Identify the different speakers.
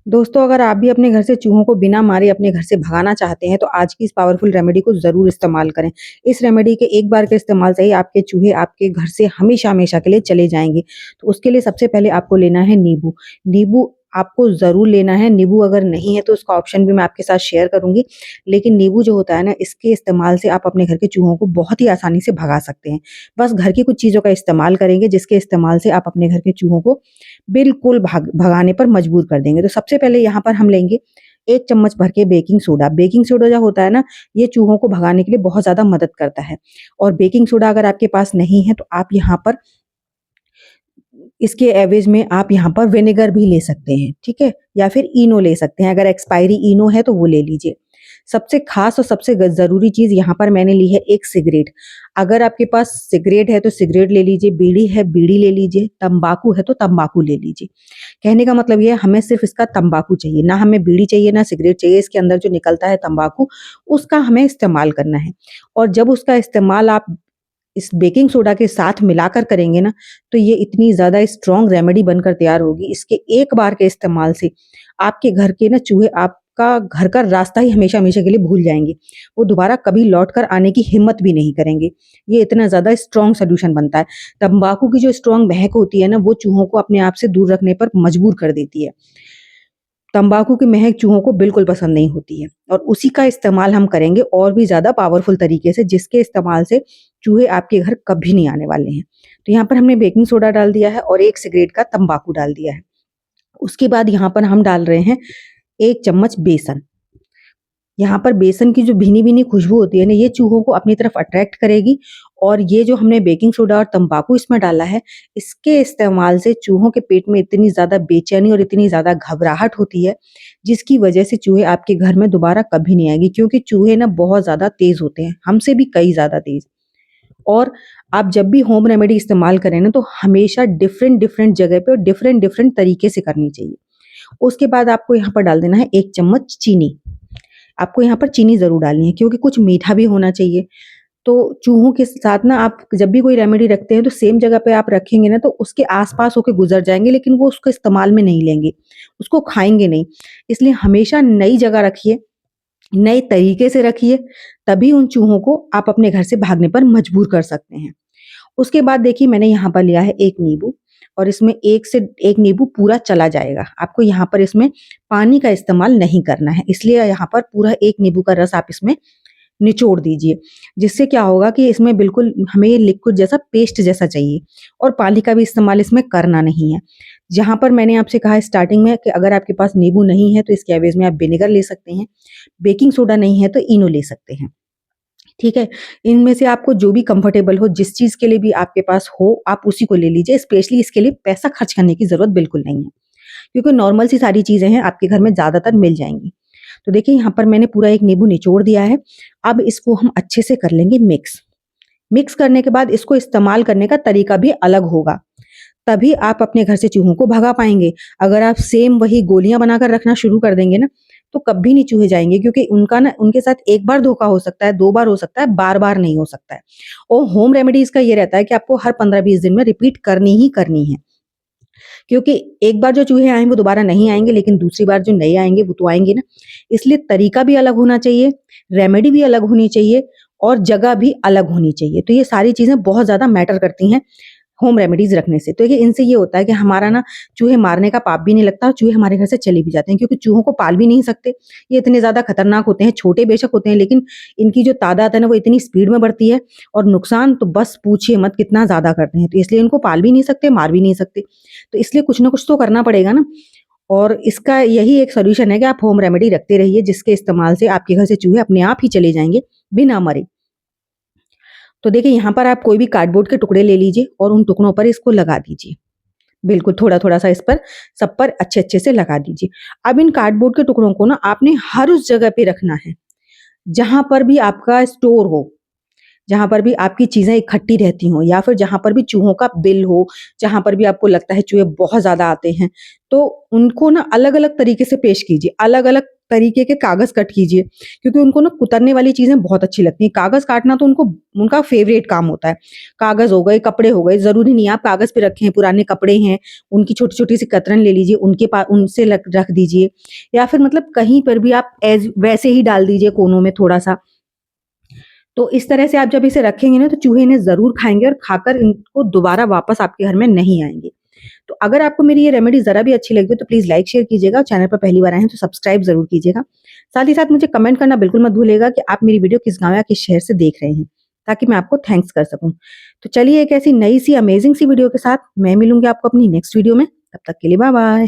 Speaker 1: दोस्तों, अगर आप भी अपने घर से चूहों को बिना मारे अपने घर से भगाना चाहते हैं, तो आज की इस पावरफुल रेमेडी को ज़रूर इस्तेमाल करें। इस रेमेडी के एक बार के इस्तेमाल से ही आपके चूहे आपके घर से हमेशा-हमेशा के लिए चले जाएँगे। तो उसके लिए सबसे पहले आपको लेना है नींबू। नींबू आपको ज़रूर लेना है, नींबू अगर नहीं है तो उसका ऑप्शन भी मैं आपके साथ शेयर करूँगी। लेकिन नींबू जो होता है ना, इसके इस्तेमाल से आप अपने घर के चूहों को बहुत ही आसानी से भगा सकते हैं। बस घर की कुछ चीज़ों का इस्तेमाल करेंगे, जिसके इस्तेमाल से आप अपने घर के चूहों को बिल्कुल भगाने पर मजबूर कर देंगे। तो सबसे पहले यहाँ पर हम लेंगे 1 चम्मच भर के बेकिंग सोडा। बेकिंग सोडा जो होता है ना, ये चूहों को भगाने के लिए बहुत ज़्यादा मदद करता है। और बेकिंग सोडा अगर आपके पास नहीं है, तो आप यहाँ पर इसके एवज़ में आप यहाँ पर विनेगर भी ले सकते हैं, ठीक है? या फिर इनो ले सकते हैं, अगर एक्सपायरी इनो है तो वो ले लीजिए। सबसे ख़ास और सबसे ज़रूरी चीज़ यहाँ पर मैंने ली है एक सिगरेट। अगर आपके पास सिगरेट है तो सिगरेट ले लीजिए, बीड़ी है बीड़ी ले लीजिए, तम्बाकू है तो तम्बाकू ले लीजिए। कहने का मतलब ये है, हमें सिर्फ़ इसका तम्बाकू चाहिए, ना हमें बीड़ी चाहिए, ना सिगरेट चाहिए। इसके अंदर जो निकलता है तम्बाकू, उसका हमें इस्तेमाल करना है। और जब उसका इस्तेमाल आप इस बेकिंग सोडा के साथ मिलाकर करेंगे ना, तो ये इतनी ज़्यादा स्ट्रॉन्ग रेमेडी बनकर तैयार होगी। इसके एक बार के इस्तेमाल से आपके घर के ना चूहे आपका घर का रास्ता ही हमेशा-हमेशा के लिए भूल जाएँगे। वो दोबारा कभी लौट कर आने की हिम्मत भी नहीं करेंगे। ये इतना ज़्यादा स्ट्रॉन्ग सॉल्यूशन बनता है। तम्बाकू की जो स्ट्रॉन्ग महक होती है ना, वो चूहों को अपने आप से दूर रखने पर मजबूर कर देती है। तम्बाकू की महक चूहों को बिल्कुल पसंद नहीं होती है, और उसी का इस्तेमाल हम करेंगे और भी ज़्यादा पावरफुल तरीके से, जिसके इस्तेमाल से चूहे आपके घर कभी नहीं आने वाले हैं। तो यहाँ पर हमने बेकिंग सोडा डाल दिया है और 1 सिगरेट का तम्बाकू डाल दिया है। उसके बाद यहाँ पर हम डाल रहे हैं 1 चम्मच बेसन। यहाँ पर बेसन की जो भीनी-भीनी खुशबू होती है ना, ये चूहों को अपनी तरफ अट्रैक्ट करेगी। और ये जो हमने बेकिंग सोडा और तम्बाकू इसमें डाला है, इसके इस्तेमाल से चूहों के पेट में इतनी ज़्यादा बेचैनी और इतनी ज़्यादा घबराहट होती है, जिसकी वजह से चूहे आपके घर में दोबारा कभी नहीं आएँगे, क्योंकि चूहे ना बहुत ज़्यादा तेज़ होते हैं, हमसे भी कई ज़्यादा तेज़। और आप जब भी होम रेमेडी इस्तेमाल करें ना, तो हमेशा डिफरेंट-डिफरेंट जगह पे और डिफरेंट-डिफरेंट तरीके से करनी चाहिए। उसके बाद आपको यहाँ पर डाल देना है 1 चम्मच चीनी। आपको यहाँ पर चीनी ज़रूर डालनी है, क्योंकि कुछ मीठा भी होना चाहिए। तो चूहों के साथ ना, आप जब भी कोई रेमेडी रखते हैं तो सेम जगह पे आप रखेंगे ना, तो उसके आस-पास होके गुज़र जाएँगे, लेकिन वो उसको इस्तेमाल में नहीं लेंगे, उसको खाएँगे नहीं। इसलिए हमेशा नई जगह रखिए, नए तरीके से रखिए, तभी उन चूहों को आप अपने घर से भागने पर मजबूर कर सकते हैं। उसके बाद देखिए, मैंने यहाँ पर लिया है 1 नींबू, और इसमें 1 से 1 नींबू पूरा चला जाएगा। आपको यहाँ पर इसमें पानी का इस्तेमाल नहीं करना है, इसलिए यहाँ पर पूरा 1 नींबू का रस आप इसमें निचोड़ दीजिए। जिससे क्या होगा कि इसमें बिल्कुल हमें ये लिक्विड जैसा पेस्ट जैसा चाहिए, और पानी का भी इस्तेमाल इसमें करना नहीं है। जहाँ पर मैंने आपसे कहा स्टार्टिंग में कि अगर आपके पास नींबू नहीं है, तो इसके एवज़ में आप विनेगर ले सकते हैं। बेकिंग सोडा नहीं है तो इनो ले सकते हैं। ठीक है? इनमें से आपको जो भी कंफर्टेबल हो, जिस चीज़ के लिए भी आपके पास हो, आप उसी को ले लीजिए। स्पेशली इसके लिए पैसा खर्च करने की ज़रूरत बिल्कुल नहीं है, क्योंकि नॉर्मल सी सारी चीज़ें हैं, आपके घर में ज़्यादातर मिल जाएँगी। तो देखिए, यहाँ पर मैंने पूरा 1 नींबू निचोड़ दिया है। अब इसको हम अच्छे से कर लेंगे मिक्स। मिक्स करने के बाद इसको इस्तेमाल करने का तरीका भी अलग होगा। तभी आप अपने घर से चूहों को भगा पाएँगे। अगर आप सेम वही गोलियाँ बनाकर रखना शुरू कर देंगे ना, तो कभी नहीं चूहे जाएँगे, क्योंकि उनका ना, उनके साथ एक बार धोखा हो सकता है, 2 बार हो सकता है, बार-बार नहीं हो सकता है। और होम रेमेडीज़ का ये रहता है कि आपको हर 15-20 दिन में रिपीट करनी ही करनी है। क्योंकि एक बार जो चूहे आए वो दोबारा नहीं आएँगे, लेकिन दूसरी बार जो नए आएँगे वो तो आएँगे ना। इसलिए तरीका भी अलग होना चाहिए, रेमेडी भी अलग होनी चाहिए, और जगह भी अलग होनी चाहिए। तो ये सारी चीज़ें बहुत ज़्यादा मैटर करती हैं होम रेमेडीज़ रखने से। तो देखिए, इनसे ये होता है कि हमारा ना चूहे मारने का पाप भी नहीं लगता, और चूहे हमारे घर से चले भी जाते हैं, क्योंकि चूहों को पाल भी नहीं सकते। ये इतने ज़्यादा खतरनाक होते हैं, छोटे बेशक होते हैं, लेकिन इनकी जो तादाद है ना, वो इतनी स्पीड में बढ़ती है, और नुकसान तो बस पूछिए मत कितना ज़्यादा करते हैं। तो इसलिए इनको पाल भी नहीं सकते, मार भी नहीं सकते। तो इसलिए कुछ ना कुछ तो करना पड़ेगा ना, और इसका यही एक सॉल्यूशन है कि आप होम रेमेडी रखते रहिए, जिसके इस्तेमाल से आपके घर से चूहे अपने आप ही चले जाएँगे, बिना मरे। तो देखिए, यहाँ पर आप कोई भी कार्डबोर्ड के टुकड़े ले लीजिए और उन टुकड़ों पर इसको लगा दीजिए। बिल्कुल थोड़ा-थोड़ा सा इस पर, सब पर अच्छे-अच्छे से लगा दीजिए। अब इन कार्डबोर्ड के टुकड़ों को ना, आपने हर उस जगह पे रखना है, जहाँ पर भी आपका स्टोर हो, जहाँ पर भी आपकी चीज़ें इकट्ठी रहती हों, या फिर जहाँ पर भी चूहों का बिल हो, जहाँ पर भी आपको लगता है चूहे बहुत ज़्यादा आते हैं, तो उनको ना अलग-अलग तरीके से पेश कीजिए। अलग-अलग तरीके के कागज़ कट कीजिए, क्योंकि उनको ना कुतरने वाली चीज़ें बहुत अच्छी लगती हैं। कागज़ काटना तो उनको उनका फ़ेवरेट काम होता है। कागज़ हो गए, कपड़े हो गए, ज़रूरी नहीं है आप कागज़ पे रखें, पुराने कपड़े हैं, उनकी छोटी-छोटी सी कतरन ले लीजिए, उनसे लक रख दीजिए, या फिर मतलब कहीं पर भी आप वैसे ही डाल दीजिए कोनों में थोड़ा-सा। तो इस तरह से आप जब इसे रखेंगे ना, तो चूहे इन्हें ज़रूर खाएँगे और खाकर इनको दोबारा वापस आपके घर में नहीं आएँगे। तो अगर आपको मेरी ये रेमेडी ज़रा भी अच्छी लगी हो तो प्लीज़ लाइक शेयर कीजिएगा और चैनल पर पहली बार आए हैं तो सब्सक्राइब ज़रूर कीजिएगा। साथ ही साथ मुझे कमेंट करना बिल्कुल मत भूलिएगा कि आप मेरी वीडियो किस गाँव या किस शहर से देख रहे हैं, ताकि मैं आपको थैंक्स कर सकूँ। तो चलिए एक ऐसी नई सी अमेज़िंग सी वीडियो के साथ मैं मिलूँगी आपको अपनी नेक्स्ट वीडियो में। तब तक के लिए बाय-बाय।